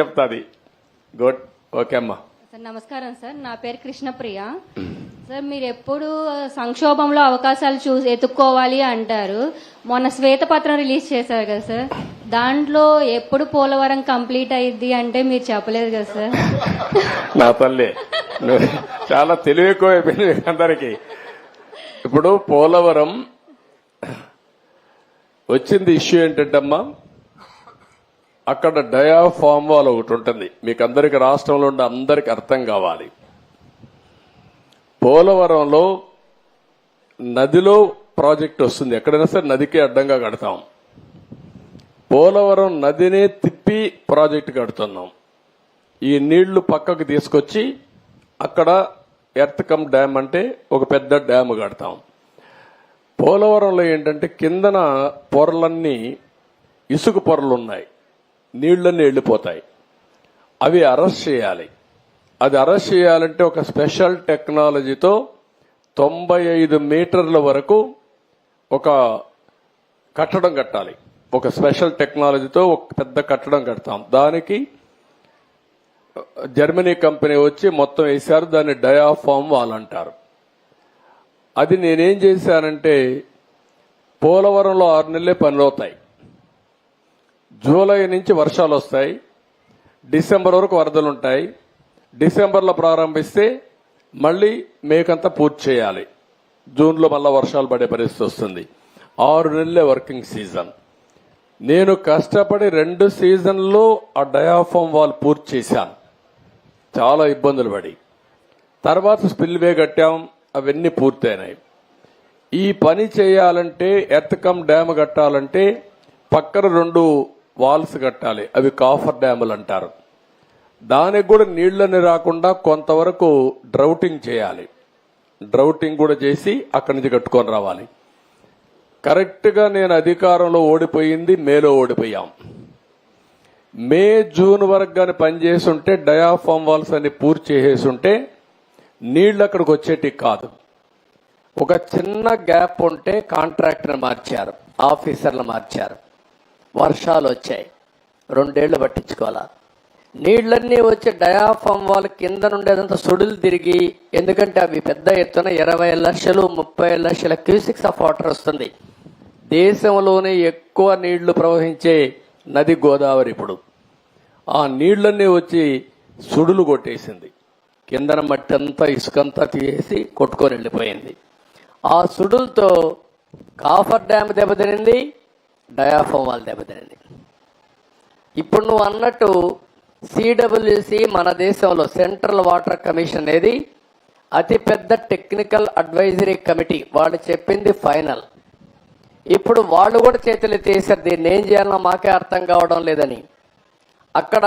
చెప్తాది. Good, okay అమ్మా. Sir నమస్కారం సార్, నా పేరు కృష్ణప్రియ. సార్ మీరు ఎప్పుడు సంక్షోభంలో అవకాశాలు ఎత్తుక్కోవాలి అంటారు. మొన్న శ్వేతపత్రం రిలీజ్ చేశారు కదా సార్, దాంట్లో ఎప్పుడు పోలవరం కంప్లీట్ అయ్యిద్ది అంటే మీరు చెప్పలేదు కదా సార్. నా తల్లి చాలా తెలివి ఎక్కువ అయిపోయింది అందరికి. ఇప్పుడు పోలవరం వచ్చింది ఇష్యూ ఏంటంటమ్మా, అక్కడ డయాఫామ్ వాల్ ఒకటి ఉంటుంది. మీకు అందరికి రాష్ట్రంలో ఉండే అందరికి అర్థం కావాలి. పోలవరంలో నదిలో ప్రాజెక్ట్ వస్తుంది, ఎక్కడైనా సరే నదికి అడ్డంగా కడతాం. పోలవరం నదినే తిప్పి ప్రాజెక్టు కడుతున్నాం. ఈ నీళ్లు పక్కకు తీసుకొచ్చి అక్కడ ఎర్త్ కమ్ డ్యామ్ అంటే ఒక పెద్ద డ్యామ్ కడతాం. పోలవరంలో ఏంటంటే కిందన పొరలన్నీ ఇసుక పొరలు ఉన్నాయి, నీళ్లన్నీ వెళ్లిపోతాయి. అవి అరెస్ట్ చేయాలి. అది అరెస్ట్ చేయాలంటే ఒక స్పెషల్ టెక్నాలజీతో 95 మీటర్ల వరకు ఒక కట్టడం కట్టాలి. ఒక స్పెషల్ టెక్నాలజీతో ఒక పెద్ద కట్టడం కడతాం. దానికి జర్మనీ కంపెనీ వచ్చి మొత్తం వేశారు. దాన్ని డయాఫామ్ వాల్ అంటారు. అది నేనేం చేశానంటే, పోలవరంలో 6 నెలలే పనులు అవుతాయి. జూలై నుంచి వర్షాలు వస్తాయి, డిసెంబర్ వరకు వరదలుంటాయి. డిసెంబర్లో ప్రారంభిస్తే మళ్లీ మేకంతా పూర్తి చేయాలి. జూన్లో మళ్ళా వర్షాలు పడే పరిస్థితి వస్తుంది. 6 నెలలే వర్కింగ్ సీజన్. నేను కష్టపడి 2 సీజన్లో ఆ డయాఫామ్ వాల్ పూర్తి చేశాను, చాలా ఇబ్బందులు పడి. తర్వాత స్పిల్వే కట్టాం, అవన్నీ పూర్తయినాయి. ఈ పని చేయాలంటే ఎర్త్ కమ్ డ్యామ్ కట్టాలంటే పక్కన 2 వాల్స్ కట్టాలి. అవి కాఫర్ డ్యాములు అంటారు. దానికి కూడా నీళ్లని రాకుండా కొంతవరకు డ్రౌటింగ్ చేయాలి. డ్రౌటింగ్ కూడా చేసి అక్కడి నుంచి కట్టుకొని రావాలి. కరెక్ట్ గా నేను అధికారంలో ఓడిపోయింది మేలో ఓడిపోయాం. మే జూన్ వరకు గాని పనిచేస్తుంటే డయాఫామ్ వాల్స్ అన్ని పూర్తి చేసేస్తుంటే నీళ్లు అక్కడికి వచ్చేటి కాదు. ఒక చిన్న గ్యాప్ ఉంటే కాంట్రాక్టర్ మార్చారు, ఆఫీసర్లు మార్చారు, వర్షాలు వచ్చాయి, 2 ఏళ్లు పట్టించుకోవాలా. నీళ్లన్నీ వచ్చి డయాఫామ్ వాల్ కింద నుండేదంతా సుడులు తిరిగి, ఎందుకంటే అవి పెద్ద ఎత్తున 20 లక్షలు 30 లక్షల క్యూసిక్స్ ఆఫ్ వాటర్ వస్తుంది. దేశంలోనే ఎక్కువ నీళ్లు ప్రవహించే నది గోదావరి. ఇప్పుడు ఆ నీళ్లన్నీ వచ్చి సుడులు కొట్టేసింది. కిందన మట్టి అంతా ఇసుకంతా తీసేసి కొట్టుకొని వెళ్ళిపోయింది. ఆ సుడులతో కాఫర్ డ్యామ్ దెబ్బతినింది, డయాఫామ్ వాల్ దెబ్బతినింది. ఇప్పుడు నువ్వు అన్నట్టు సిడబ్ల్యూసి మన దేశంలో సెంట్రల్ వాటర్ కమిషన్ అనేది అతిపెద్ద టెక్నికల్ అడ్వైజరీ కమిటీ. వాళ్ళు చెప్పింది ఫైనల్. ఇప్పుడు వాళ్ళు కూడా చేతులు తీశారు, దీన్ని ఏం చేయాలన్నా మాకే అర్థం కావడం లేదని. అక్కడ